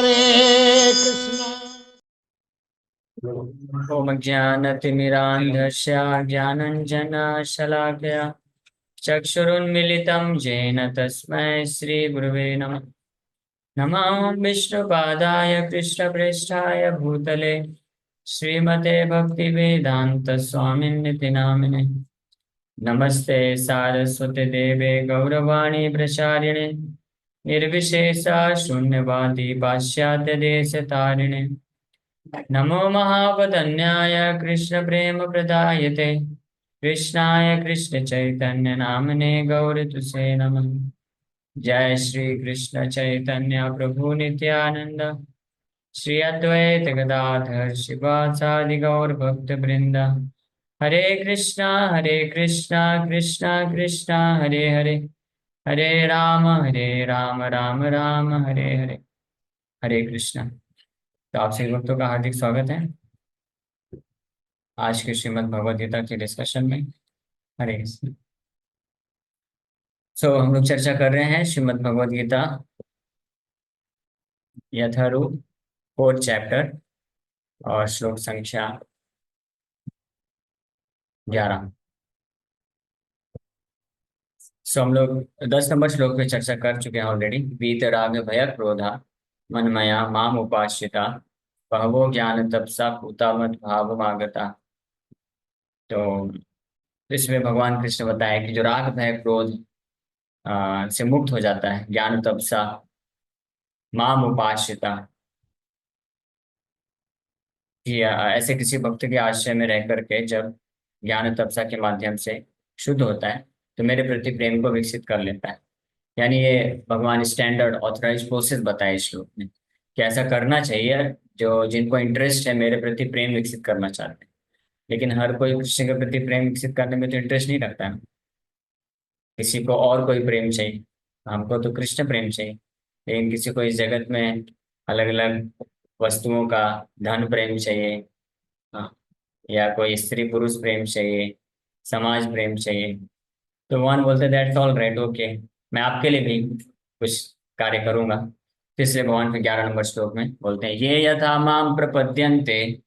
हरे कृष्णा। ओम ज्ञानतिमिरान्धस्य ज्ञानञ्जनशलाकया चक्षुरुन्मिलितं येन तस्मै श्रीगुरुवे नमः। नमः विष्णुपादाय कृष्णप्रेष्ठाय भूतले श्रीमते भक्तिवेदान्तस्वामिन्निति नामिने। नमस्ते सारस्वती देवे गौरवाणी प्रचारिणे निर्विशेषा शून्यवादी पाश्चात्यदेशतारिणे। नमो महावदन्याय कृष्णप्रेमप्रदायते कृष्णाय कृष्णचैतन्य नामने गौरतुसे नमः। जय श्री कृष्ण चैतन्य प्रभु नित्यानंद श्री अद्वैत गदाधर शिवासादि गौर भक्त वृंद। हरे कृष्णा कृष्णा कृष्णा हरे हरे, हरे राम राम राम हरे हरे। हरे कृष्णा। तो आप सभी भक्तों का हार्दिक स्वागत है आज के श्रीमद् भगवद गीता के डिस्कशन में। हरे कृष्ण। हम लोग चर्चा कर रहे हैं श्रीमद् भगवद गीता यथारूप 4th चैप्टर और श्लोक संख्या 11। हम लोग 10 नंबर श्लोक पे चर्चा कर चुके हैं ऑलरेडी। वीतराग भय क्रोधा मनमया माम उपाश्रिता बहवो ज्ञान तपसा पूता मत भाव मागता। तो इसमें भगवान कृष्ण बताया कि जो राग भय क्रोध से मुक्त हो जाता है ज्ञान तपसा माम उपाश्रिता, कि ऐसे किसी भक्त के आश्रय में रह करके जब ज्ञान तपसा के माध्यम से शुद्ध होता है तो मेरे प्रति प्रेम को विकसित कर लेता है। यानी ये भगवान स्टैंडर्ड ऑथराइज प्रोसेस बताए इस श्लोक में कि ऐसा करना चाहिए जो जिनको इंटरेस्ट है मेरे प्रति प्रेम विकसित करना चाहते हैं। लेकिन हर कोई कृष्ण के प्रति प्रेम विकसित करने में तो इंटरेस्ट नहीं रखता है। किसी को और कोई प्रेम चाहिए, हमको तो कृष्ण प्रेम चाहिए। लेकिन किसी को इस जगत में अलग अलग वस्तुओं का धन प्रेम चाहिए, हाँ, या कोई स्त्री पुरुष प्रेम चाहिए, समाज प्रेम चाहिए। तो भगवान बोलते दैट्स ऑल राइट, ओके, मैं आपके लिए भी कुछ कार्य करूंगा। तो इसलिए भगवान फिर 11 नंबर श्लोक में बोलते हैं ये यथा माम प्रपद्यन्ते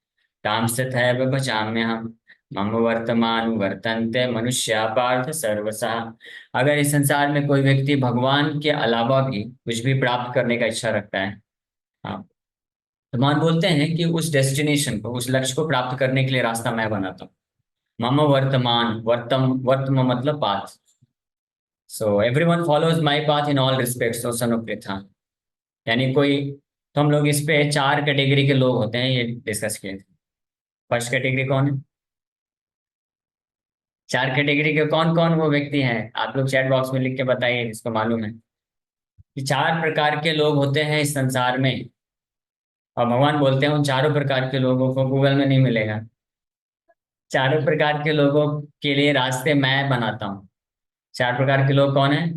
ताम तथैव भजाम्यहम् मम वर्तमान वर्तन्ते मनुष्या पार्थ सर्वशः। अगर इस संसार में कोई व्यक्ति भगवान के अलावा भी कुछ भी प्राप्त करने का इच्छा रखता है, हाँ, तो भगवान बोलते हैं कि उस डेस्टिनेशन को, उस लक्ष्य को प्राप्त करने के लिए रास्ता मैं बनाता हूँ। मम वर्तमान, वर्तम मतलब path. So everyone follows my path in all respects, O son of Pritha. यानी कोई, तो हम लोग इस पे 4 कैटेगरी के लोग होते हैं ये डिस्कस किए थे। फर्स्ट कैटेगरी कौन है? 4 कैटेगरी के कौन कौन वो व्यक्ति हैं? आप लोग चैट बॉक्स में लिख के बताइए जिसको मालूम है कि 4 प्रकार के लोग होते हैं इस संसार में। और भगवान बोलते हैं उन चारों प्रकार के लोगों को गूगल में नहीं मिलेगा। 4 प्रकार के लोगों के लिए रास्ते मैं बनाता हूँ। 4 प्रकार के लोग कौन है?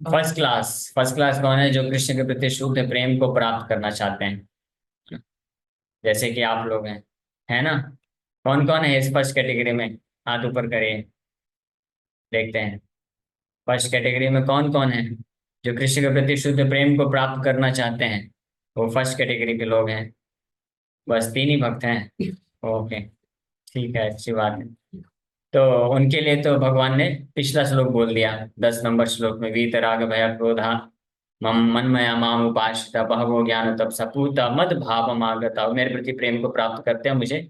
फर्स्ट क्लास, फर्स्ट क्लास कौन है? जो कृष्ण के प्रति शुद्ध प्रेम को प्राप्त करना चाहते हैं, जैसे कि आप लोग हैं, है ना? कौन कौन है इस फर्स्ट कैटेगरी में? हाथ ऊपर करिए, देखते हैं फर्स्ट कैटेगरी में कौन कौन है जो कृष्ण के प्रति शुद्ध प्रेम को प्राप्त करना चाहते हैं। वो फर्स्ट कैटेगरी के लोग हैं। बस 3 ही भक्त हैं। ओके, ठीक है, अच्छी बात है। तो उनके लिए तो भगवान ने पिछला श्लोक बोल दिया 10 नंबर श्लोक में, वीतराग भय क्रोधा मम मनमया माम उपाश्रिता बहवो ज्ञान तप सपूता मद भाव मागता। मेरे प्रति प्रेम को प्राप्त करते हैं मुझे,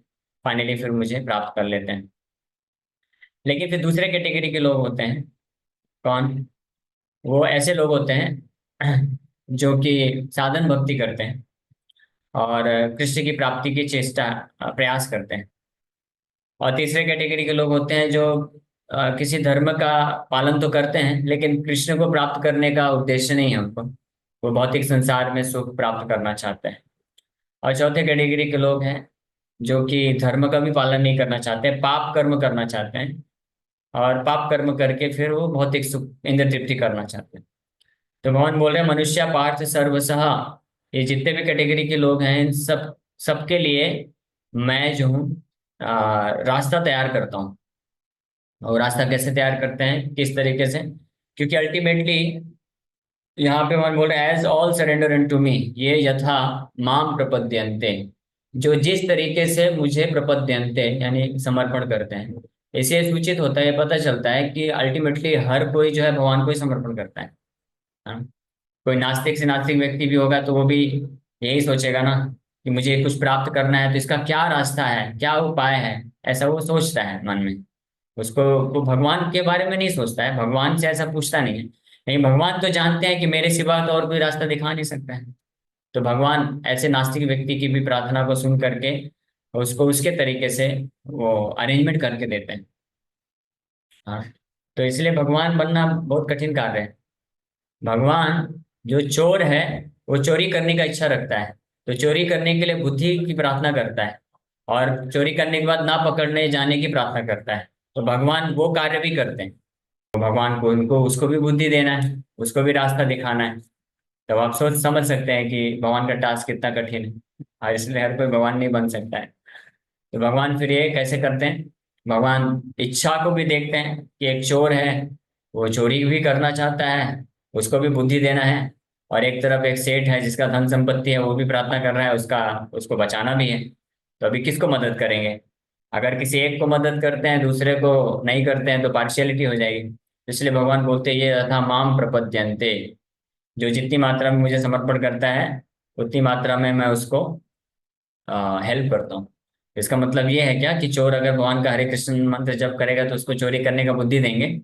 फाइनली फिर मुझे प्राप्त कर लेते हैं। लेकिन फिर दूसरे कैटेगरी के लोग होते हैं। कौन? वो ऐसे लोग होते हैं जो कि साधन भक्ति करते हैं और कृष्ण की प्राप्ति की चेष्टा, प्रयास करते हैं। और तीसरे कैटेगरी के लोग होते हैं जो किसी धर्म का पालन तो करते हैं लेकिन कृष्ण को प्राप्त करने का उद्देश्य नहीं है उनको। वो भौतिक संसार में सुख प्राप्त करना चाहते हैं। और चौथे कैटेगरी के लोग हैं जो कि धर्म का भी पालन नहीं करना चाहते, पाप कर्म करना चाहते हैं। और पाप कर्म करके फिर वो भौतिक सुख, इंद्र तृप्ति करना चाहते हैं। तो भगवान बोल रहे हैं मनुष्य पार्थ सर्वसहा। ये जितने भी कैटेगरी के लोग हैं इन सबके लिए मैं जो हूँ रास्ता तैयार करता हूँ। और रास्ता कैसे तैयार करते हैं, किस तरीके से? क्योंकि अल्टीमेटली यहाँ पे भगवान बोल रहे हैं as all surrender in to me, ये यथा माम प्रपद्यन्ते, जो जिस तरीके से मुझे प्रपद्यन्ते यानी समर्पण करते हैं। इससे सूचित होता है, पता चलता है कि अल्टीमेटली हर कोई जो है भगवान को ही समर्पण करता है। हाँ? कोई नास्तिक से नास्तिक व्यक्ति भी होगा तो वो भी यही सोचेगा ना कि मुझे कुछ प्राप्त करना है तो इसका क्या रास्ता है, क्या उपाय है, ऐसा वो सोचता है मन में। उसको वो भगवान के बारे में नहीं सोचता है, भगवान से ऐसा पूछता नहीं है, लेकिन भगवान तो जानते हैं कि मेरे सिवा तो और कोई रास्ता दिखा नहीं सकता है। तो भगवान ऐसे नास्तिक व्यक्ति की भी प्रार्थना को सुन करके उसको उसके तरीके से वो अरेंजमेंट करके देते हैं। हाँ, तो इसलिए भगवान बनना बहुत कठिन कार्य है। भगवान जो चोर है वो चोरी करने का इच्छा रखता है, तो चोरी करने के लिए बुद्धि की प्रार्थना करता है, और चोरी करने के बाद ना पकड़ने जाने की प्रार्थना करता है। तो भगवान वो कार्य भी करते हैं। तो भगवान को उनको उसको भी बुद्धि देना है, उसको भी रास्ता दिखाना है। तो आप सोच समझ सकते हैं कि भगवान का टास्क कितना कठिन है, और इसलिए हर कोई भगवान नहीं बन सकता है। तो भगवान फिर ये कैसे करते हैं, भगवान इच्छा को भी देखते हैं कि एक चोर है, वो चोरी भी करना चाहता है, उसको भी बुद्धि देना है। और एक तरफ एक सेठ है जिसका धन संपत्ति है, वो भी प्रार्थना कर रहा है उसका, उसको बचाना भी है। तो अभी किसको मदद करेंगे? अगर किसी एक को मदद करते हैं दूसरे को नहीं करते हैं तो पार्शियलिटी हो जाएगी। इसलिए भगवान बोलते हैं ये यथा माम प्रपद्यन्ते, जो जितनी मात्रा में मुझे समर्पण करता है उतनी मात्रा में मैं उसको हेल्प करता हूँ। इसका मतलब ये है क्या कि चोर अगर भगवान का हरे कृष्ण मंत्र जप करेगा तो उसको चोरी करने का बुद्धि देंगे?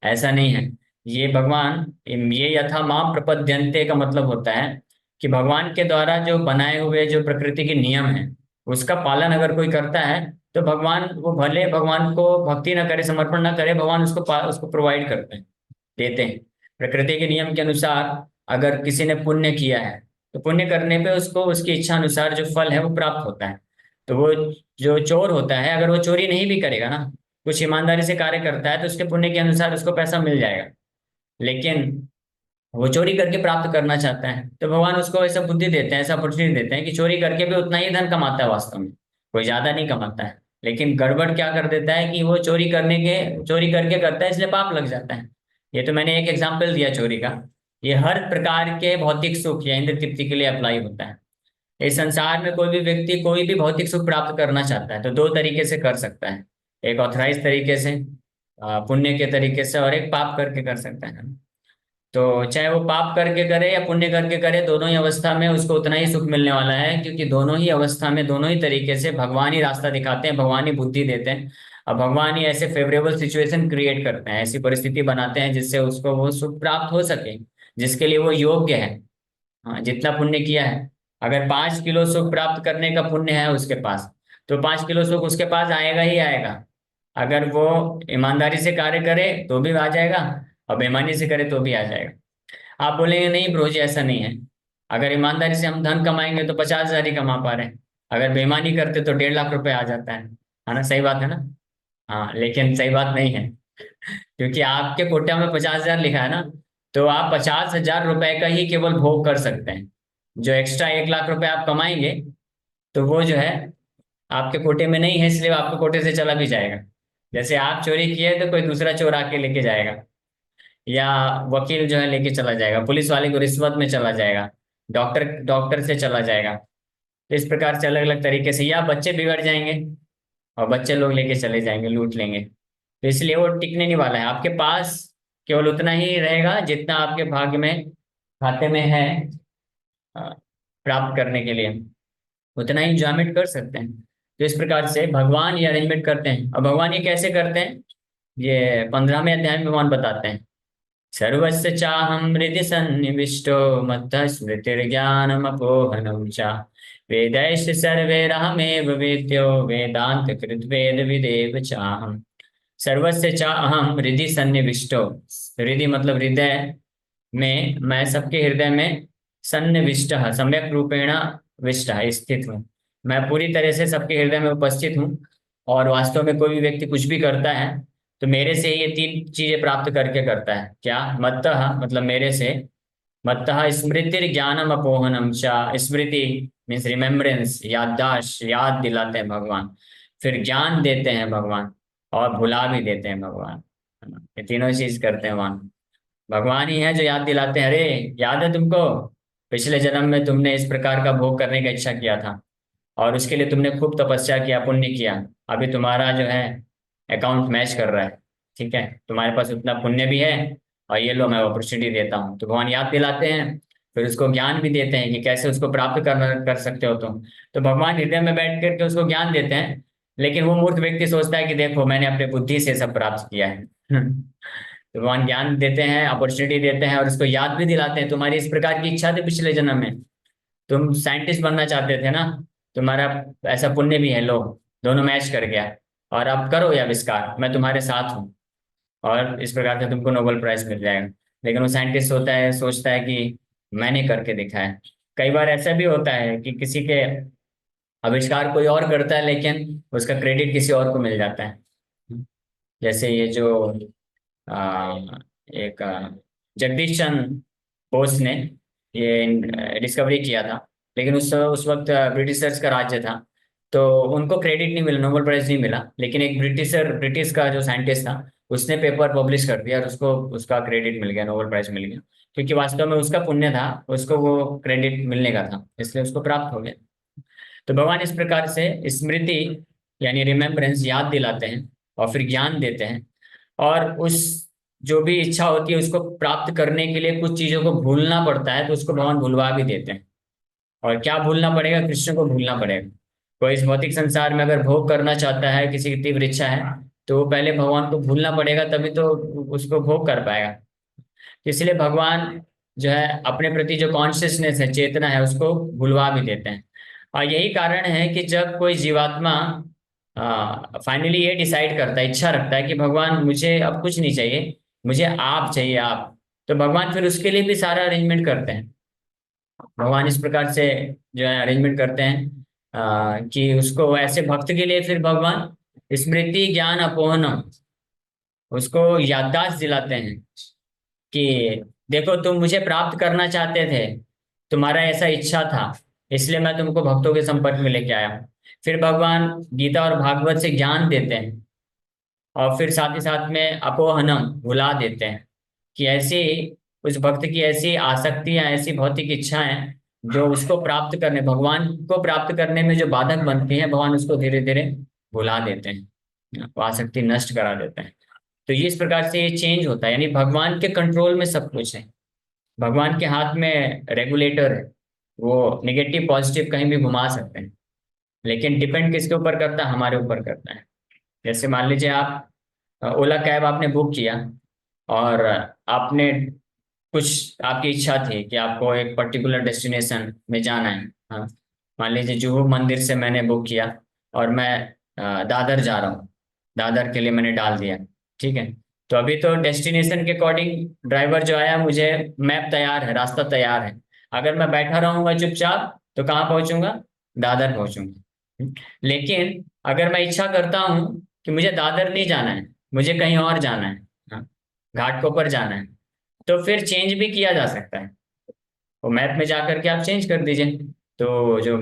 ऐसा नहीं है। ये भगवान, ये यथा माम प्रपद्यन्ते का मतलब होता है कि भगवान के द्वारा जो बनाए हुए जो प्रकृति के नियम है उसका पालन अगर कोई करता है तो भगवान, वो भले भगवान को भक्ति ना करे, समर्पण ना करे, भगवान उसको प्रोवाइड करते हैं, देते हैं। प्रकृति के नियम के अनुसार अगर किसी ने पुण्य किया है तो पुण्य करने पे उसको उसकी इच्छा अनुसार जो फल है वो प्राप्त होता है। तो वो जो चोर होता है अगर वो चोरी नहीं भी करेगा ना, कुछ ईमानदारी से कार्य करता है तो उसके पुण्य के अनुसार उसको पैसा मिल जाएगा। लेकिन वो चोरी करके प्राप्त करना चाहता है तो भगवान उसको ऐसा बुद्धि देते हैं, ऐसा अपॉर्चुनिटी देते हैं कि चोरी करके भी उतना ही धन कमाता है वास्तव में, कोई ज्यादा नहीं कमाता है। लेकिन गड़बड़ क्या कर देता है कि वो चोरी करके करता है इसलिए पाप लग जाता है। ये तो मैंने एक एग्जाम्पल दिया चोरी का। ये हर प्रकार के भौतिक सुख या इंद्र तृप्ति के लिए अप्लाई होता है। इस संसार में कोई भी व्यक्ति कोई भी भौतिक सुख प्राप्त करना चाहता है तो दो तरीके से कर सकता है। एक ऑथराइज तरीके से, पुण्य के तरीके से, और एक पाप करके कर सकता है। तो चाहे वो पाप करके करे या पुण्य करके करे, दोनों ही अवस्था में उसको उतना ही सुख मिलने वाला है, क्योंकि दोनों ही अवस्था में दोनों ही तरीके से भगवान ही रास्ता दिखाते हैं, भगवान ही बुद्धि देते हैं। और भगवान ही ऐसे फेवरेबल सिचुएशन क्रिएट करते हैं, ऐसी परिस्थिति बनाते हैं जिससे उसको वो सुख प्राप्त हो सके जिसके लिए वो योग्य है। हाँ, जितना पुण्य किया है, अगर 5 किलो सुख प्राप्त करने का पुण्य है उसके पास, तो 5 किलो सुख उसके पास आएगा ही आएगा। अगर वो ईमानदारी से कार्य करे तो भी आ जाएगा, और बेईमानी से करे तो भी आ जाएगा। आप बोलेंगे नहीं ब्रो जी ऐसा नहीं है, अगर ईमानदारी से हम धन कमाएंगे तो 50,000 ही कमा पा रहे हैं, अगर बेईमानी करते तो 1.5 लाख रुपए आ जाता है ना? सही बात है ना? हाँ, लेकिन सही बात नहीं है, क्योंकि आपके कोटा में 50,000 लिखा है ना, तो आप 50,000 रुपए का ही केवल भोग कर सकते हैं। जो एक्स्ट्रा 1 लाख रुपए आप कमाएंगे तो वो जो है आपके कोटे में नहीं है, इसलिए आपके कोटे से चला भी जाएगा। जैसे आप चोरी किए तो कोई दूसरा चोर आके लेके जाएगा, या वकील जो है लेके चला जाएगा, पुलिस वाले को रिश्वत में चला जाएगा, डॉक्टर डॉक्टर से चला जाएगा। तो इस प्रकार से अलग अलग तरीके से, या बच्चे बिगड़ जाएंगे और बच्चे लोग लेके चले जाएंगे, लूट लेंगे। तो इसलिए वो टिकने नहीं वाला है आपके पास। केवल उतना ही रहेगा जितना आपके भाग्य में, खाते में है, अ, प्राप्त करने के लिए उतना ही इंजॉयमेंट कर सकते हैं। तो इस प्रकार से भगवान ये अरेंजमेंट करते हैं। और भगवान ये कैसे करते हैं, ये 15वें अध्याय में भगवान बताते हैं। सर्वस्य चाहं हृदि सन्निविष्टो मत्तः स्मृतिर्ज्ञानमपोहनं च वेदैश्च सर्वैरहमेव वेद्यो वेदांत कृद्वेद विदेव चाहम्। सर्वस्य चाहं हृदि सन्निविष्टो, हृदि मतलब हृदय में, मैं सबके हृदय में सन्निविष्ट, सम्यक रूपेण विष्ट स्थित हूँ। मैं पूरी तरह से सबके हृदय में उपस्थित हूँ। और वास्तव में कोई भी व्यक्ति कुछ भी करता है तो मेरे से ये तीन चीजें प्राप्त करके करता है। क्या? मत्तः मतलब मेरे से, मत्तः स्मृति ज्ञानम अपोहनम च, स्मृति मीन्स रिमेम्बरेंस, याददाश्त, याद दिलाते हैं भगवान। फिर ज्ञान देते हैं भगवान, और भुला भी देते हैं भगवान, है ना? ये तीनों चीज करते हैं भगवान। भगवान ही है जो याद दिलाते हैं, अरे याद है तुमको, पिछले जन्म में तुमने इस प्रकार का भोग करने का इच्छा किया था और उसके लिए तुमने खूब तपस्या किया, पुण्य किया। अभी तुम्हारा जो है अकाउंट मैच कर रहा है। ठीक है, तुम्हारे पास उतना पुण्य भी है और ये लो मैं अपॉर्चुनिटी देता हूँ। तो भगवान याद दिलाते हैं, फिर उसको ज्ञान भी देते हैं कि कैसे उसको प्राप्त कर सकते हो तुम। तो भगवान हृदय में बैठ करके उसको ज्ञान देते हैं। लेकिन वो मूर्ख व्यक्ति सोचता है कि देखो मैंने अपने बुद्धि से सब प्राप्त किया है। तो भगवान ज्ञान देते हैं, अपॉर्चुनिटी देते हैं और उसको याद भी दिलाते हैं, तुम्हारी इस प्रकार की इच्छा थी पिछले जन्म में, तुम साइंटिस्ट बनना चाहते थे ना, तुम्हारा ऐसा पुण्य भी है, लो दोनों मैच कर गया, और अब करो ये आविष्कार, मैं तुम्हारे साथ हूँ, और इस प्रकार से तुमको नोबेल प्राइज मिल जाएगा। लेकिन वो साइंटिस्ट होता है, सोचता है कि मैंने करके दिखाया। कई बार ऐसा भी होता है कि किसी के आविष्कार कोई और करता है लेकिन उसका क्रेडिट किसी और को मिल जाता है। जैसे ये जो आ, एक जगदीश चंद्र बोस ने ये डिस्कवरी किया था, लेकिन उस वक्त ब्रिटिशर्स का राज्य था, तो उनको क्रेडिट नहीं मिला, नोबेल प्राइज नहीं मिला। लेकिन एक ब्रिटिश का जो साइंटिस्ट था, उसने पेपर पब्लिश कर दिया और उसको उसका क्रेडिट मिल गया, नोबेल प्राइज मिल गया, क्योंकि वास्तव में उसका पुण्य था, उसको वो क्रेडिट मिलने का था, इसलिए उसको प्राप्त हो गया। तो भगवान इस प्रकार से स्मृति यानी रिमेम्बरेंस, याद दिलाते हैं और फिर ज्ञान देते हैं। और उस जो भी इच्छा होती है उसको प्राप्त करने के लिए कुछ चीजों को भूलना पड़ता है, तो उसको भगवान भुलवा भी देते हैं। और क्या भूलना पड़ेगा? कृष्ण को भूलना पड़ेगा। कोई इस भौतिक संसार में अगर भोग करना चाहता है, किसी की तीव्र इच्छा है, तो वो पहले भगवान को भूलना पड़ेगा, तभी तो उसको भोग कर पाएगा। इसलिए भगवान जो है अपने प्रति जो कॉन्शियसनेस है, चेतना है, उसको भुलवा भी देते हैं। और यही कारण है कि जब कोई जीवात्मा फाइनली ये डिसाइड करता है, इच्छा रखता है कि भगवान मुझे अब कुछ नहीं चाहिए, मुझे आप चाहिए, आप, तो भगवान फिर उसके लिए भी सारा अरेंजमेंट करते हैं। भगवान इस प्रकार से जो है अरेंजमेंट करते हैं कि उसको ऐसे भक्त के लिए फिर भगवान स्मृति ज्ञान अपोहनम, उसको याददाश्त दिलाते हैं कि देखो तुम मुझे प्राप्त करना चाहते थे, तुम्हारा ऐसा इच्छा था, इसलिए मैं तुमको भक्तों के संपर्क में लेके आया हूँ। फिर भगवान गीता और भागवत से ज्ञान देते हैं और फिर साथ ही साथ में अपोहनम, भुला देते हैं कि ऐसी उस भक्त की ऐसी आसक्तियां, ऐसी भौतिक इच्छाएं जो उसको प्राप्त करने, भगवान को प्राप्त करने में जो बाधक बनती है, भगवान उसको धीरे धीरे भुला देते हैं, वो आसक्ति नष्ट करा देते हैं। तो ये इस प्रकार से ये चेंज होता है, यानी भगवान के कंट्रोल में सब कुछ है। भगवान के हाथ में रेगुलेटर है, वो निगेटिव पॉजिटिव कहीं भी घुमा सकते हैं। लेकिन डिपेंड किसके ऊपर करता है? हमारे ऊपर करता है। जैसे मान लीजिए आप ओला कैब आपने बुक किया और आपने कुछ, आपकी इच्छा थी कि आपको एक पर्टिकुलर डेस्टिनेशन में जाना है। हाँ, मान लीजिए जुहू मंदिर से मैंने बुक किया और मैं दादर जा रहा हूँ, दादर के लिए मैंने डाल दिया। ठीक है, तो अभी तो डेस्टिनेशन के अकॉर्डिंग ड्राइवर जो आया, मुझे मैप तैयार है, रास्ता तैयार है। अगर मैं बैठा रहूंगा चुपचाप तो कहाँ पहुंचूंगा? दादर पहुंचूंगा। लेकिन अगर मैं इच्छा करता हूँ कि मुझे दादर नहीं जाना है, मुझे कहीं और जाना है, हाँ, घाटकोपर जाना है, तो फिर चेंज भी किया जा सकता है। वो मैप में जा करके आप चेंज कर दीजिए, तो जो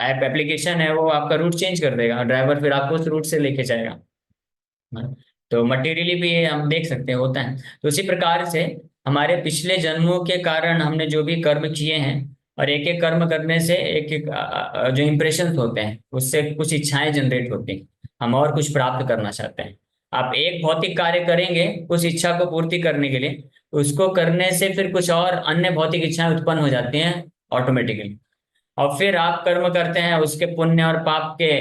ऐप एप्लीकेशन है वो आपका रूट चेंज कर देगा, ड्राइवर फिर आपको उस रूट से लेके जाएगा। हाँ, तो मटेरियली भी ये हम देख सकते हैं, होता है। तो उसी प्रकार से हमारे पिछले जन्मों के कारण हमने जो भी कर्म किए हैं, और एक एक कर्म करने से एक एक जो इम्प्रेशंस होते हैं, उससे कुछ इच्छाएं जनरेट होती हैं, हम और कुछ प्राप्त करना चाहते हैं। आप एक भौतिक कार्य करेंगे उस इच्छा को पूर्ति करने के लिए, उसको करने से फिर कुछ और अन्य भौतिक इच्छाएं उत्पन्न हो जाती हैं ऑटोमेटिकली। और फिर आप कर्म करते हैं, उसके पुण्य और पाप के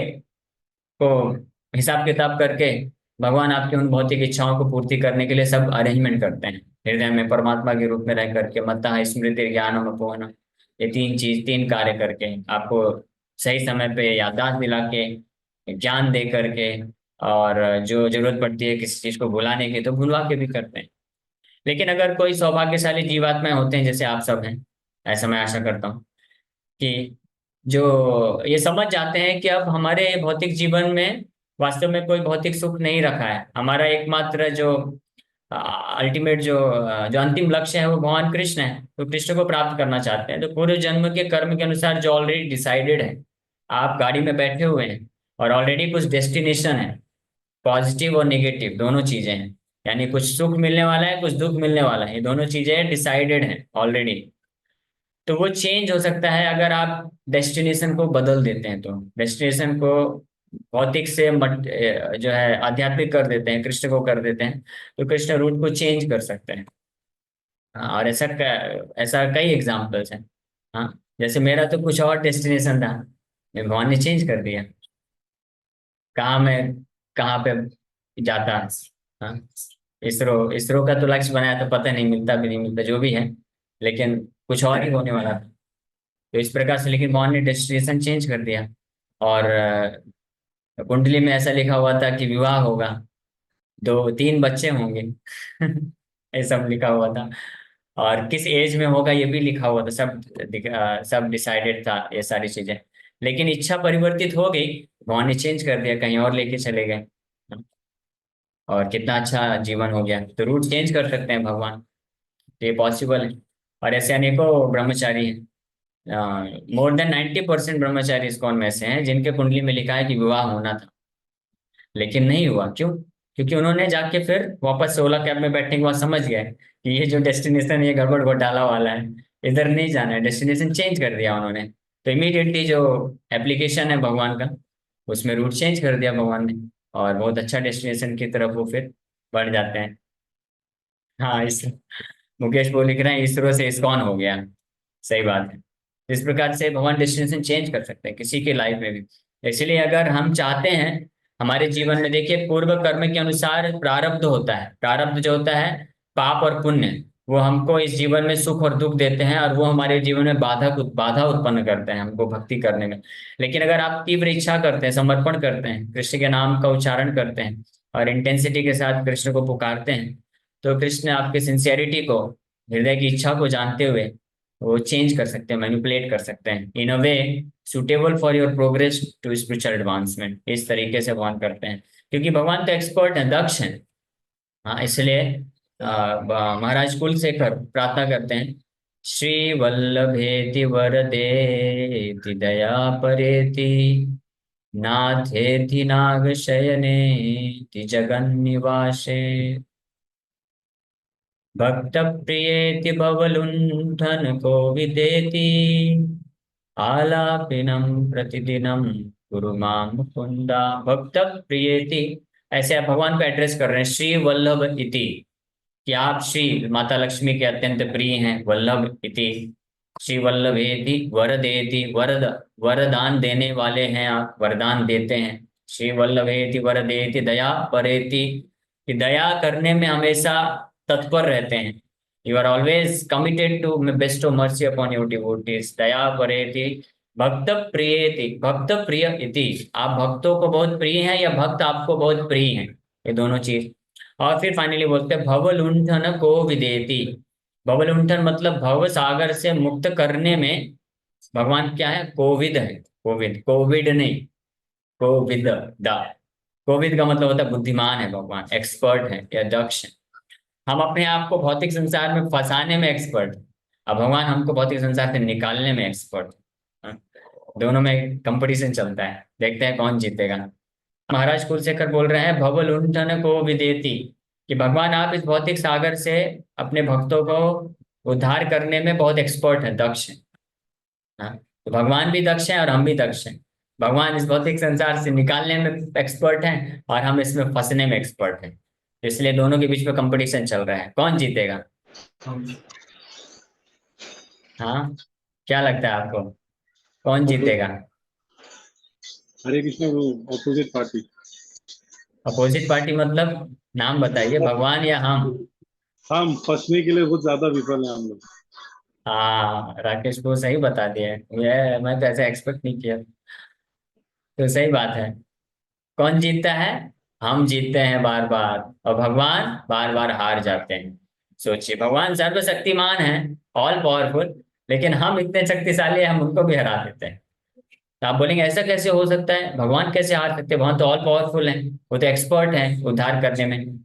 को हिसाब किताब करके भगवान आपकी उन भौतिक इच्छाओं को पूर्ति करने के लिए सब अरेंजमेंट करते हैं, हृदय में परमात्मा के रूप में रह करके, मत्तः स्मृति ज्ञानम अपोहनम, ये तीन चीज, तीन कार्य करके आपको सही समय पे याददाश्त दिला के, ज्ञान दे करके, और जो जरूरत पड़ती है किसी चीज को भुलाने की तो भुलवा के भी करते हैं। लेकिन अगर कोई सौभाग्यशाली जीवात्माएं होते हैं जैसे आप सब हैं, ऐसा मैं आशा करता हूँ कि जो ये समझ जाते हैं कि अब हमारे भौतिक जीवन में वास्तव में कोई भौतिक सुख नहीं रखा है, हमारा एकमात्र जो अल्टीमेट जो अंतिम लक्ष्य है वो भगवान कृष्ण है, तो कृष्ण को प्राप्त करना चाहते हैं। तो पूर्व जन्म के कर्म के अनुसार जो ऑलरेडी डिसाइडेड है, आप गाड़ी में बैठे हुए हैं और ऑलरेडी कुछ डेस्टिनेशन है, पॉजिटिव और नेगेटिव दोनों चीजें हैं। यानी कुछ सुख मिलने वाला है, कुछ दुख मिलने वाला है, ये दोनों चीजें डिसाइडेड हैं ऑलरेडी। तो वो चेंज हो सकता है अगर आप डेस्टिनेशन को बदल देते हैं, तो डेस्टिनेशन को भौतिक से जो है आध्यात्मिक कर देते हैं, कृष्ण को कर देते हैं, तो कृष्ण रूट को चेंज कर सकते हैं। हाँ, और ऐसा कई एग्जाम्पल्स हैं। हाँ, जैसे मेरा तो कुछ और डेस्टिनेशन था, भगवान ने चेंज कर दिया। कहाँ मैं कहाँ पे जाता। हाँ, इसरो इसरो का तो लक्ष्य बनाया तो पता नहीं मिलता भी नहीं मिलता, जो भी है, लेकिन कुछ और ही होने वाला था। तो इस प्रकार से लेकिन भगवान ने डेस्टिनेशन चेंज कर दिया। और कुंडली में ऐसा लिखा हुआ था कि विवाह होगा, दो तीन बच्चे होंगे। ये सब लिखा हुआ था। और किस एज में होगा ये भी लिखा हुआ था, सब डिसाइडेड था ये सारी चीजें। लेकिन इच्छा परिवर्तित हो गई, भगवान ने चेंज कर दिया, कहीं और लेके चले गए। और कितना अच्छा जीवन हो गया। तो रूट चेंज कर सकते हैं भगवान, तो ये पॉसिबल है। और ऐसे अनेकों ब्रह्मचारी हैं। मोर देन 90% ब्रह्मचारी इस्कॉन में से हैं जिनके कुंडली में लिखा है कि विवाह होना था, लेकिन नहीं हुआ। क्यों? क्योंकि उन्होंने जाके फिर वापस से ओला कैब में बैठने के बाद समझ गए कि ये जो डेस्टिनेशन, ये गड़बड़ घोटाला वाला है, इधर नहीं जाना है, डेस्टिनेशन चेंज कर दिया उन्होंने। तो इमीडिएटली जो एप्लीकेशन है भगवान का, उसमें रूट चेंज कर दिया भगवान ने, और बहुत अच्छा डेस्टिनेशन की तरफ वो फिर बढ़ जाते हैं। हाँ, इस मुकेश वो लिख रहे हैं इसरो से इस्कॉन हो गया। सही बात है। इस प्रकार से भगवान डेस्टिनेशन चेंज कर सकते हैं किसी के लाइफ में भी। इसलिए अगर हम चाहते हैं हमारे जीवन में, देखिए पूर्व कर्म के अनुसार प्रारब्ध होता है। प्रारब्ध जो होता है, पाप और पुण्य, वो हमको इस जीवन में सुख और दुख देते हैं, और वो हमारे जीवन में बाधा उत्पन्न करते हैं हमको भक्ति करने में। लेकिन अगर आप तीव्र इच्छा करते हैं, समर्पण करते हैं, कृष्ण के नाम का उच्चारण करते हैं, और इंटेंसिटी के साथ कृष्ण को पुकारते हैं, तो कृष्ण आपके सिंसियरिटी को, हृदय की इच्छा को जानते हुए वो चेंज कर सकते हैं, मैनिपुलेट कर सकते हैं in a way suitable for your progress to spiritual advancement. इस तरीके से भगवान करते हैं, क्योंकि भगवान तो एक्सपर्ट हैं, दक्ष हैं। हाँ, इसलिए महाराज कुलशेखर प्रार्थना करते हैं, श्री वल्लभेति वरदेति दया परेति नाथेति नाग शयनेति जगन्निवासे भक्त प्रियेति भवलुंठन को विदेति आलापिनम प्रतिदिनम गुरु माम मुकुंदा। भक्त प्रियेति, ऐसे आप भगवान को एड्रेस कर रहे हैं, श्री वल्लभ इति, कि आप श्री माता लक्ष्मी के अत्यंत प्रिय हैं। वल्लभ इति श्री वल्लभेति वरदेति, वरद वरदान देने वाले हैं आप, वरदान देते हैं। श्री वल्लभेति वरदेति दया परेति, कि दया करने में हमेशा तत्पर रहते हैं। You are always committed to bestow mercy upon your devotees. दया परेति भक्त प्रियेति, भक्त प्रिय इति, आप भक्तों को बहुत प्रिय हैं या भक्त आपको बहुत प्रिय हैं, ये दोनों चीज। और फिर फाइनली बोलते हैं भवलुंठन को विदेति। भवलुंठन मतलब भव सागर से मुक्त करने में भगवान क्या है? कोविद है। कोविद, कोविड नहीं, कोविद। द कोविद का मतलब होता है बुद्धिमान है भगवान, एक्सपर्ट है या दक्ष है। हम अपने आप को भौतिक संसार में फंसाने में एक्सपर्ट है, अब भगवान हमको भौतिक संसार से निकालने में एक्सपर्ट है। दोनों में कंपटीशन चलता है, देखते हैं कौन जीतेगा। महाराज कुलशेखर बोल रहे हैं भवलुंठन को विदेति, कि भगवान आप इस भौतिक सागर से अपने भक्तों को उद्धार करने में बहुत एक्सपर्ट है, दक्ष है। हाँ, तो भगवान भी दक्ष हैं और हम भी दक्ष हैं। भगवान इस भौतिक संसार से निकालने में एक्सपर्ट हैं और हम इसमें फंसने में एक्सपर्ट हैं। इसलिए दोनों के बीच में कंपटीशन चल रहा है, कौन जीतेगा? हाँ, क्या लगता है आपको, कौन जीतेगा? हरे कृष्ण, वो ऑपोजिट पार्टी। अपोजिट पार्टी मतलब नाम बताइए, भगवान या हम? हम फंसने के लिए बहुत ज्यादा विफल है हम लोग। हाँ, राकेश को सही बता दिया है। ये मैं तो ऐसे एक्सपेक्ट नहीं किया। तो सही बात है। कौन जीतता है? हम जीतते हैं बार बार, और भगवान बार बार हार जाते हैं। सोचिए, भगवान सर्वशक्तिमान है, ऑल पावरफुल, लेकिन हम इतने शक्तिशाली हैं, हम उनको भी हरा देते हैं। तो आप बोलेंगे ऐसा कैसे हो सकता है, भगवान कैसे हार सकते हैं? भगवान तो ऑल पावरफुल हैं, वो तो एक्सपर्ट हैं उद्धार करने में।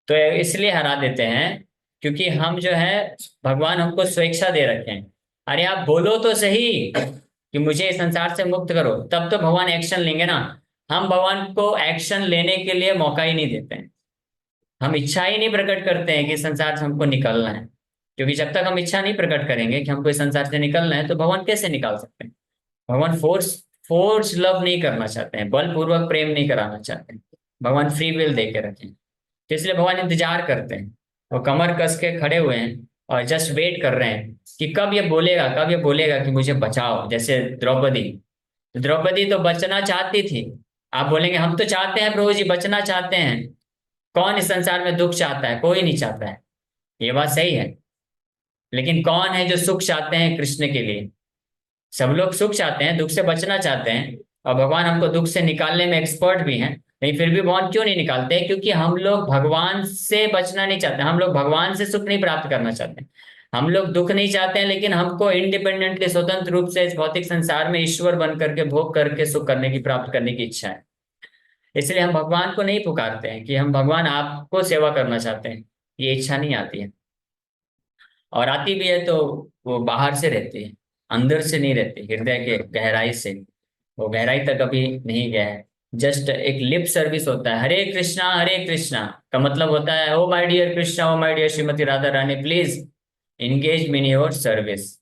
तो इसलिए हरा देते हैं क्योंकि हम जो है, भगवान हमको स्वेच्छा दे रखे हैं। अरे आप बोलो तो सही कि मुझे इस संसार से मुक्त करो, तब तो भगवान एक्शन लेंगे ना। हम भगवान को एक्शन लेने के लिए मौका ही नहीं देते हैं। हम इच्छा ही नहीं प्रकट करते हैं कि इस संसार से हमको निकलना है। क्योंकि जब तक हम इच्छा नहीं प्रकट करेंगे कि हमको इस संसार से निकलना है, तो भगवान कैसे निकाल सकते हैं? भगवान फोर्स लव नहीं करना चाहते हैं, बलपूर्वक प्रेम नहीं कराना चाहते हैं। भगवान फ्री विल दे के रखें, तो इसलिए भगवान इंतजार करते हैं। वो कमर कस के खड़े हुए हैं और जस्ट वेट कर रहे हैं कि कब ये बोलेगा, कब ये बोलेगा कि मुझे बचाओ। जैसे द्रौपदी, द्रौपदी तो बचना चाहती थी। आप बोलेंगे हम तो चाहते हैं प्रभु जी, बचना चाहते हैं। कौन इस संसार में दुख चाहता है? कोई नहीं चाहता है। ये बात सही है। लेकिन कौन है जो सुख चाहते हैं कृष्ण के लिए? सब लोग सुख चाहते हैं, दुख से बचना चाहते हैं। और भगवान हमको दुख से निकालने में एक्सपर्ट भी हैं। लेकिन फिर भी भगवान क्यों नहीं निकालते? क्योंकि हम लोग भगवान से बचना नहीं चाहते, हम लोग भगवान से सुख नहीं प्राप्त करना चाहते। हम लोग दुख नहीं चाहते हैं, लेकिन हमको इंडिपेंडेंटली, स्वतंत्र रूप से इस भौतिक संसार में ईश्वर बन करके, भोग करके सुख करने की, प्राप्त करने की इच्छा है। इसलिए हम भगवान को नहीं पुकारते हैं कि हम भगवान आपको सेवा करना चाहते हैं। ये इच्छा नहीं आती है। और आती भी है तो वो बाहर से रहती है, अंदर से नहीं रहती, हृदय के गहराई से। वो गहराई तक अभी नहीं गया है। जस्ट एक लिप सर्विस होता है, हरे कृष्णा हरे कृष्णा। का मतलब होता है, O my dear Krishna, O my dear Shrimati Radha Rani, please engage me in your service.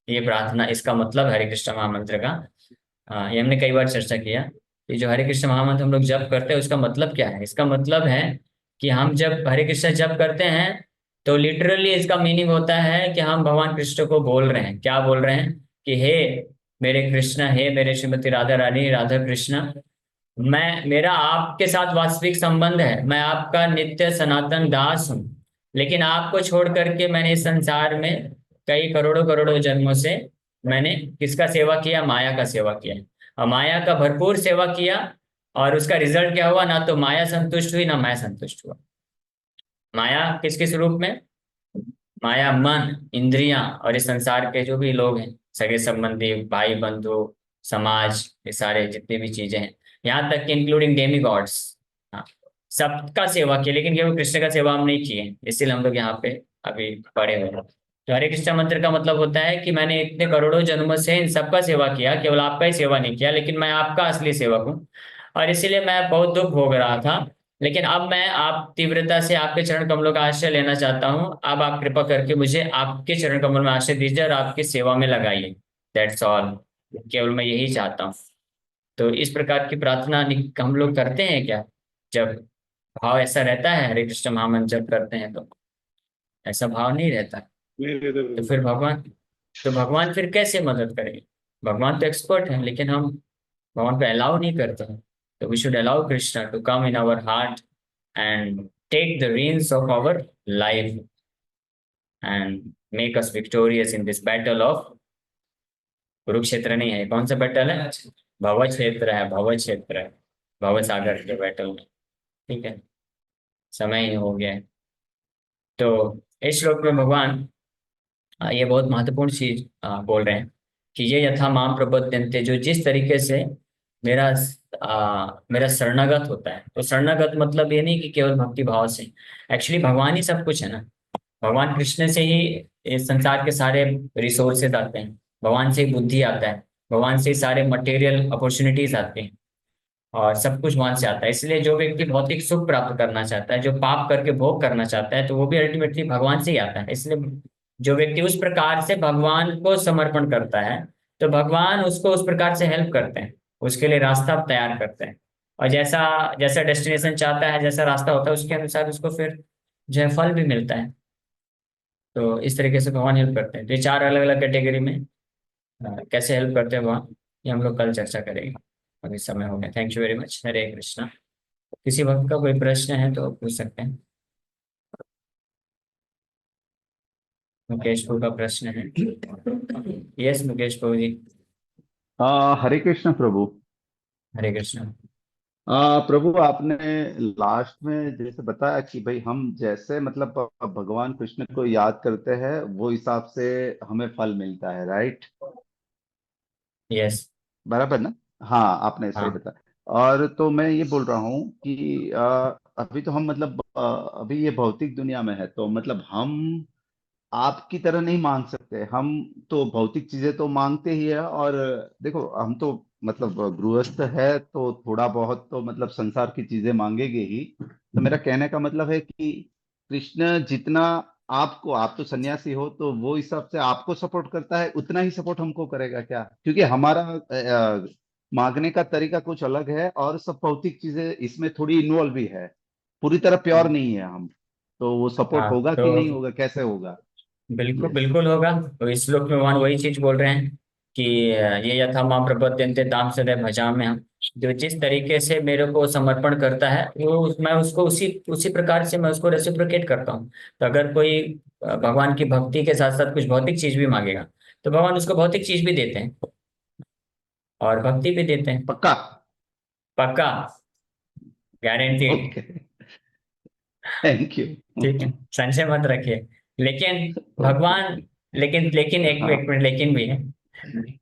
ये प्रार्थना, इसका मतलब हरे कृष्ण महामंत्र का। ये हमने कई बार चर्चा किया कि जो हरे कृष्ण महामंत्र हम लोग जप करते हैं, उसका मतलब क्या है। इसका मतलब है कि हम जब हरे कृष्ण जप करते हैं, तो लिटरली इसका मीनिंग होता है कि हम भगवान कृष्ण को बोल रहे हैं। क्या बोल रहे हैं? कि हे मेरे कृष्ण, हे मेरे श्रीमती राधा रानी, राधा कृष्ण, मैं, मेरा आपके साथ वास्तविक संबंध है। मैं आपका नित्य सनातन दास हूँ। लेकिन आपको छोड़ करके मैंने इस संसार में कई करोड़ों करोड़ों जन्मों से मैंने किसका सेवा किया? माया का सेवा किया। और माया का भरपूर सेवा किया। और उसका रिजल्ट क्या हुआ? ना तो माया संतुष्ट हुई, ना मैं संतुष्ट हुआ। माया किसके स्वरूप में? माया मन, इंद्रियां और इस संसार के जो भी लोग हैं, सगे संबंधी, भाई बंधु, समाज, ये सारे जितनी भी चीजें हैं, यहाँ तक कि इंक्लूडिंग डेमी गॉड्स, हाँ, सबका सेवा किया। लेकिन केवल कृष्ण का सेवा हम नहीं किए, इसीलिए हम लोग यहाँ पे अभी पड़े हुए हैं। तो हरे कृष्ण मंत्र का मतलब होता है कि मैंने इतने करोड़ों जन्मों से इन सबका सेवा किया, केवल आपका ही सेवा नहीं किया, लेकिन मैं आपका असली सेवक हूँ। और इसीलिए मैं बहुत दुख भोग रहा था। लेकिन अब मैं आप तीव्रता से आपके चरण कमलों का आश्रय लेना चाहता हूँ। अब आप कृपा करके मुझे आपके चरण कमल में आश्रय दीजिए और आपकी सेवा में लगाइए। That's all. केवल मैं यही चाहता हूँ। तो इस प्रकार की प्रार्थना हम लोग करते हैं क्या? जब भाव ऐसा रहता है, हरे कृष्ण महामंत्र जब करते हैं, तो ऐसा भाव नहीं रहता। नहीं रहते तो प्रभु। फिर भगवान, तो भगवान फिर कैसे मदद करेंगे? भगवान तो एक्सपर्ट हैं, लेकिन हम भगवान को अलाउ नहीं करते हैं। तो we should allow Krishna to come in our heart and take the reins of our life and make us victorious in this battle of, Kurukshetra नहीं है, कौन सा बैटल है? भव क्षेत्र है, भव क्षेत्र है, भव सागर के बैटल में। ठीक है, समय ही हो गया है। तो इस श्लोक में भगवान ये बहुत महत्वपूर्ण चीज बोल रहे हैं कि ये यथा माम प्रपद्यन्ते, जो जिस तरीके से मेरा मेरा शरणागत होता है। तो शरणागत मतलब ये नहीं कि केवल भक्ति भाव से, एक्चुअली भगवान ही सब कुछ है ना। भगवान कृष्ण से ही इस संसार के सारे रिसोर्सेज आते हैं, भगवान से ही बुद्धि आता है, भगवान से ही सारे मटेरियल अपॉर्चुनिटीज आते हैं, और सब कुछ वहां से आता है। इसलिए जो व्यक्ति भौतिक सुख प्राप्त करना चाहता है, जो पाप करके भोग करना चाहता है, तो वो भी अल्टीमेटली भगवान से ही आता है। इसलिए जो व्यक्ति उस प्रकार से भगवान को समर्पण करता है, तो भगवान उसको उस प्रकार से हेल्प करते हैं, उसके लिए रास्ता तैयार करते हैं। और जैसा जैसा डेस्टिनेशन चाहता है, जैसा रास्ता होता है, उसके अनुसार उसको फिर जो है फल भी मिलता है। तो इस तरीके से भगवान हेल्प करते हैं। तो ये चार अलग अलग कैटेगरी में कैसे हेल्प करते हैं भगवान, ये हम लोग कल चर्चा करेंगे। अभी समय हो गया। Thank you very much. Hare Krishna. किसी वक्त का कोई प्रश्न है तो पूछ सकते हैं। मुकेश भाऊ का प्रश्न है। यस मुकेश भाऊ जी। हरे कृष्ण प्रभु। हरे कृष्णा। प्रभु आपने लास्ट में जैसे बताया कि भाई हम जैसे मतलब भगवान कृष्ण को याद करते हैं वो हिसाब से हमें फल मिलता है, राइट? यस। बराबर ना? हाँ, आपने सही हाँ। बताया। और तो मैं ये बोल रहा हूँ कि अभी तो हम मतलब अभी ये भौतिक दुनिया में है, तो मतलब हम आपकी तरह नहीं मांग सकते। हम तो भौतिक चीजें तो मांगते ही है। और देखो, हम तो मतलब गृहस्थ है तो थोड़ा बहुत तो मतलब संसार की चीजें मांगेंगे ही। तो मेरा कहने का मतलब है कि कृष्ण जितना आपको, आप तो सन्यासी हो तो वो हिसाब से आपको सपोर्ट करता है, उतना ही सपोर्ट हमको करेगा क्या? क्योंकि हमारा मांगने का तरीका कुछ अलग है और सब भौतिक चीजें इसमें थोड़ी इन्वॉल्व भी है, पूरी तरह प्योर नहीं है हम। तो वो सपोर्ट हाँ होगा तो कि नहीं होगा, कैसे होगा? बिल्कुल यस। बिल्कुल होगा। तो इस श्लोक में भगवान वही चीज बोल रहे हैं कि ये यथा मां प्रपद्यन्ते ताम सदैव भजाम्य हम। जो जिस तरीके से मेरे को समर्पण करता है वो मैं उसको उसी उसी प्रकार से मैं उसको रेसिप्रोकेट करता हूँ। तो अगर कोई भगवान की भक्ति के साथ साथ कुछ भौतिक चीज भी मांगेगा तो भगवान उसको भौतिक चीज भी देते हैं और भक्ति भी देते हैं। पक्का। पक्का, गारंटीड। ओके। Thank you. ठीक है, संशय मत रखिए। लेकिन ओके। भगवान, लेकिन एक हाँ मिनट लेकिन भी है।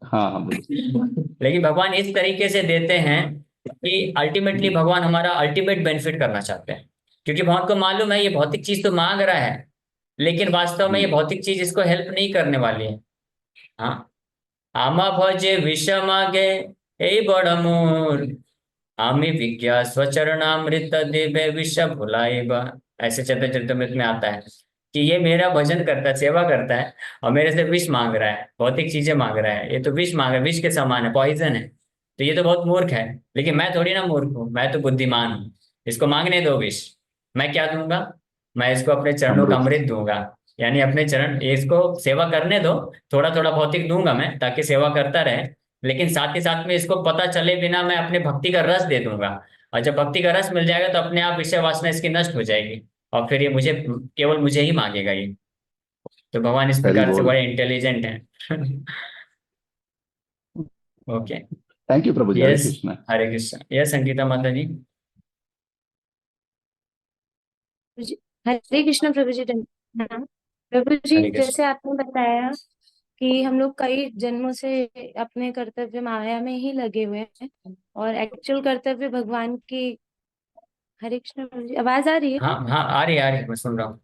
हाँ हाँ, बोलिए। लेकिन भगवान इस तरीके से देते हैं कि अल्टीमेटली भगवान हमारा अल्टीमेट बेनिफिट करना चाहते हैं। क्योंकि भगवान को मालूम है ये भौतिक चीज तो मांग रहा है, लेकिन वास्तव में ये हम्म। भौतिक चीज इसको हेल्प नहीं करने वाली है। हाँ, आमा भजे विषम आगे ए बड़मूर आमी विज्ञा स्वचरणामृत देवे विष भुलाइबा। ऐसे चैतन्य चरितमृत में आता है कि ये मेरा भजन करता है, सेवा करता है और मेरे से विष मांग रहा है, भौतिक चीजें मांग रहा है। ये तो विष मांग रहा है, विष के समान है, पॉइजन है। तो ये तो बहुत मूर्ख है। लेकिन मैं थोड़ी ना मूर्ख हूँ, मैं तो बुद्धिमान हूँ। इसको मांगने दो विष। मैं क्या दूंगा? मैं इसको अपने चरणों का अमृत। अमृत दूंगा। यानी अपने चरण, इसको सेवा करने दो। थोड़ा थोड़ा भौतिक दूंगा मैं ताकि सेवा करता रहे। लेकिन साथ ही साथ में इसको पता चले बिना मैं अपने भक्ति का रस दे दूंगा। और जब भक्ति का रस मिल जाएगा तो अपने आप विषय वासना इसकी नष्ट हो जाएगी। और फिर ये मुझे, केवल मुझे ही मांगेगा ये। तो भगवान इस हरि प्रकार से बोल। बड़े इंटेलिजेंट हैं। Okay. Thank you Prabhu ji, Hare yes. Krishna. Hare Krishna. Yes Sangeeta Mata ji. जी- हरे कृष्ण प्रभु जी। हाँ, प्रभु जी हरे कृष्ण। जैसे आपने बताया कि हम लोग कई जन्मों से अपने कर्तव्य माया में ही लगे हुए हैं और एक्चुअल कर्तव्य भगवान की। हरे कृष्ण प्रभु जी, आवाज आ रही है? हाँ हाँ, आ रही है, मैं सुन रहा हूँ।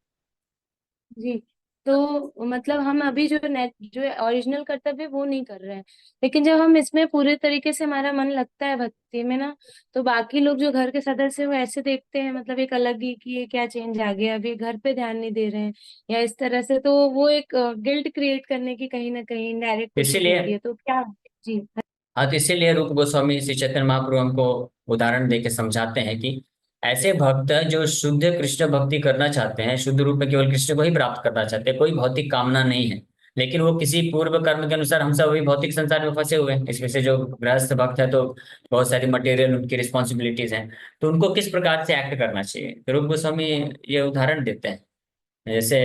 जी। तो मतलब हम अभी जो ओरिजिनल कर्तव्य है, वो नहीं कर रहे हैं। लेकिन जब हम इसमें पूरे तरीके से हमारा मन लगता है भक्ति में ना, तो बाकी लोग जो घर के सदस्य हैं, वो ऐसे देखते हैं मतलब एक अलग ही कि ये क्या चेंज आ गया, अभी घर पे ध्यान नहीं दे रहे हैं या इस तरह से। तो वो एक गिल्ट क्रिएट करने की कहीं ना कहीं इनडायरेक्ट कोशिश इसीलिए, होती है। तो क्या? जी। हाँ तो इसीलिए रूप गोस्वामी श्री चैतन्य महाप्रभु हमको उदाहरण देके समझाते हैं कि ऐसे भक्त जो शुद्ध कृष्ण भक्ति करना चाहते हैं, शुद्ध रूप में केवल कृष्ण को ही प्राप्त करना चाहते हैं, कोई भौतिक कामना नहीं है। लेकिन वो किसी पूर्व कर्म के अनुसार, हम सब अभी भौतिक संसार में फंसे हुए हैं, इसमें से जो गृहस्थ भक्त है तो बहुत सारी मटेरियल उनकी रिस्पॉन्सिबिलिटीज हैं। तो उनको किस प्रकार से एक्ट करना चाहिए, तो रूप गोस्वामी ये उदाहरण देते हैं। जैसे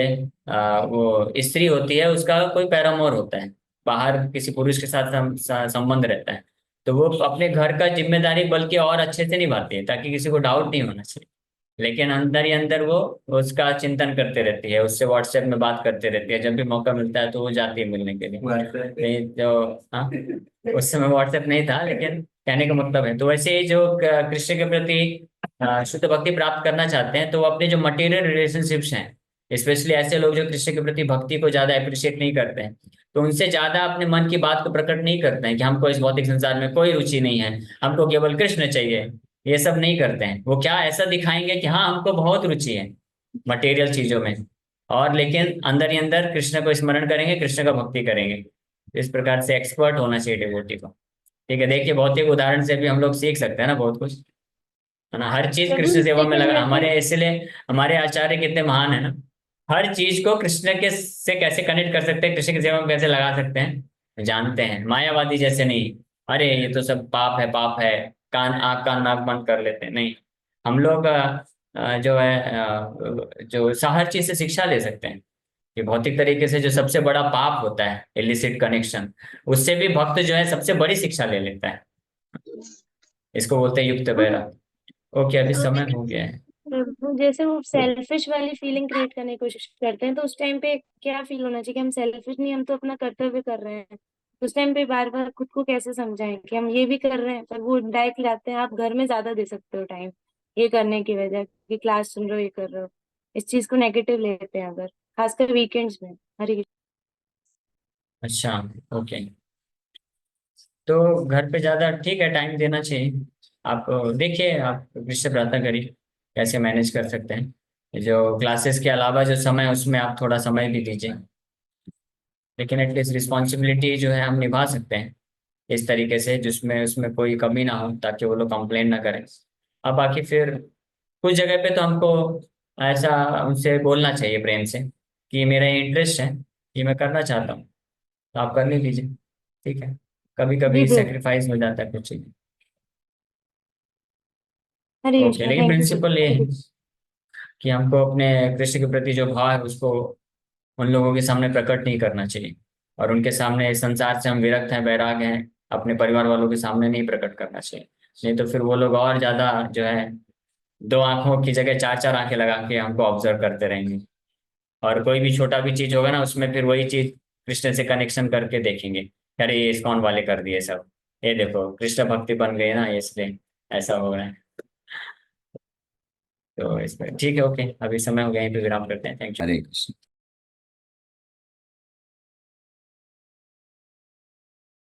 वो स्त्री होती है, उसका कोई पैरामोर होता है, बाहर किसी पुरुष के साथ संबंध रहता है। तो वो अपने घर का जिम्मेदारी बल्कि और अच्छे से निभाती है ताकि किसी को डाउट नहीं होना चाहिए। लेकिन अंदर ही अंदर वो उसका चिंतन करते रहती है, उससे व्हाट्सएप में बात करते रहती है, जब भी मौका मिलता है तो वो जाती है मिलने के लिए। नहीं तो हाँ, उस समय व्हाट्सएप नहीं था, लेकिन कहने का मतलब है। तो वैसे ही जो कृष्ण के प्रति शुद्ध भक्ति प्राप्त करना चाहते हैं तो वो अपने जो मटेरियल रिलेशनशिप्स हैं, स्पेशली ऐसे लोग जो कृष्ण के प्रति भक्ति को ज्यादा अप्रिशिएट नहीं करते हैं, तो उनसे ज्यादा अपने मन की बात को प्रकट नहीं करते हैं कि हमको इस भौतिक संसार में कोई रुचि नहीं है, हमको केवल कृष्ण चाहिए। ये सब नहीं करते हैं। वो क्या ऐसा दिखाएंगे कि हाँ हमको बहुत रुचि है मटेरियल चीजों में, और लेकिन अंदर ही अंदर कृष्ण को स्मरण करेंगे, कृष्ण का भक्ति करेंगे। इस प्रकार से एक्सपर्ट होना चाहिए डिवोटी को। ठीक है, देखिए भौतिक उदाहरण से भी हम लोग सीख सकते हैं ना बहुत कुछ, है ना। हर चीज प्रभु कृष्ण जी सेवा में लेकिन लगा, जैसे हमारे इसलिए हमारे आचार्य कितने महान है ना। हर चीज को कृष्ण के से कैसे कनेक्ट कर सकते हैं, कृष्ण की सेवा में कैसे लगा सकते हैं, जानते हैं। मायावादी जैसे नहीं, अरे ये तो सब पाप है, पाप है, कान आँख कान नाक बंद कर लेते हैं, नहीं। हम लोग जो है जो हर चीज से शिक्षा ले सकते हैं। कि भौतिक तरीके से जो सबसे बड़ा पाप होता है इलिसिट कनेक्शन, उससे भी भक्त जो है सबसे बड़ी शिक्षा ले लेता है। इसको बोलते हैं युक्त वैराग्य। ओके, अभी समय हो गया है। जैसे वो सेल्फिश वाली फीलिंग क्रिएट करने की कोशिश करते हैं, तो उस टाइम पे क्या फील होना चाहिए कि हम सेल्फिश नहीं, हम तो अपना कर्तव्य कर रहे हैं। उस टाइम पे बार बार खुद को कैसे समझाएं कि हम ये भी कर रहे हैं, पर वो डायरेक्ट लाते हैं आप घर में ज्यादा दे सकते हो टाइम ये करने की वजह कि क्लास सुन रहे हो, ये कर रहे हो। इस चीज को नेगेटिव लेते हैं अगर, खासकर वीकेंड्स में। हरी। अच्छा। ओके। तो घर पे ज्यादा ठीक है, टाइम देना चाहिए। आप देखिए, आप कृष्ण प्रार्थना करिए कैसे मैनेज कर सकते हैं। जो क्लासेस के अलावा जो समय है उसमें आप थोड़ा समय भी दीजिए, लेकिन एटलीस्ट रिस्पॉन्सिबिलिटी जो है हम निभा सकते हैं इस तरीके से जिसमें उसमें कोई कमी ना हो, ताकि वो लोग कंप्लेन ना करें। अब बाकी फिर कुछ जगह पे तो हमको ऐसा उनसे बोलना चाहिए प्रेम से कि मेरा इंटरेस्ट है, ये मैं करना चाहता हूँ, तो आप करने दीजिए, ठीक है। कभी जी कभी ब्रो। सेक्रीफाइस हो जाता है कुछ चीज़। हरे ओके, कृष्णा, लेकिन थैंक यू सो प्रिंसिपल ये है मच। कि हमको अपने कृष्ण के प्रति जो भाव है उसको उन लोगों के सामने प्रकट नहीं करना चाहिए, और उनके सामने इस संसार से हम विरक्त हैं, वैराग हैं, अपने परिवार वालों के सामने नहीं प्रकट करना चाहिए। नहीं तो फिर वो लोग और ज्यादा जो है दो आंखों की जगह चार चार आंखें लगा के हमको ऑब्जर्व करते रहेंगे, और कोई भी छोटा भी चीज होगा ना उसमें फिर वही चीज कृष्ण से कनेक्शन करके देखेंगे, अरे ये इस्कॉन वाले कर दिए सब, ये देखो कृष्ण भक्ति बन गई ना, इसलिए ऐसा हो रहा है। तो इसमें ठीक है, ओके, अभी समय हो गया, यहीं पे विराम करते हैं। Thank you. हरे कृष्ण।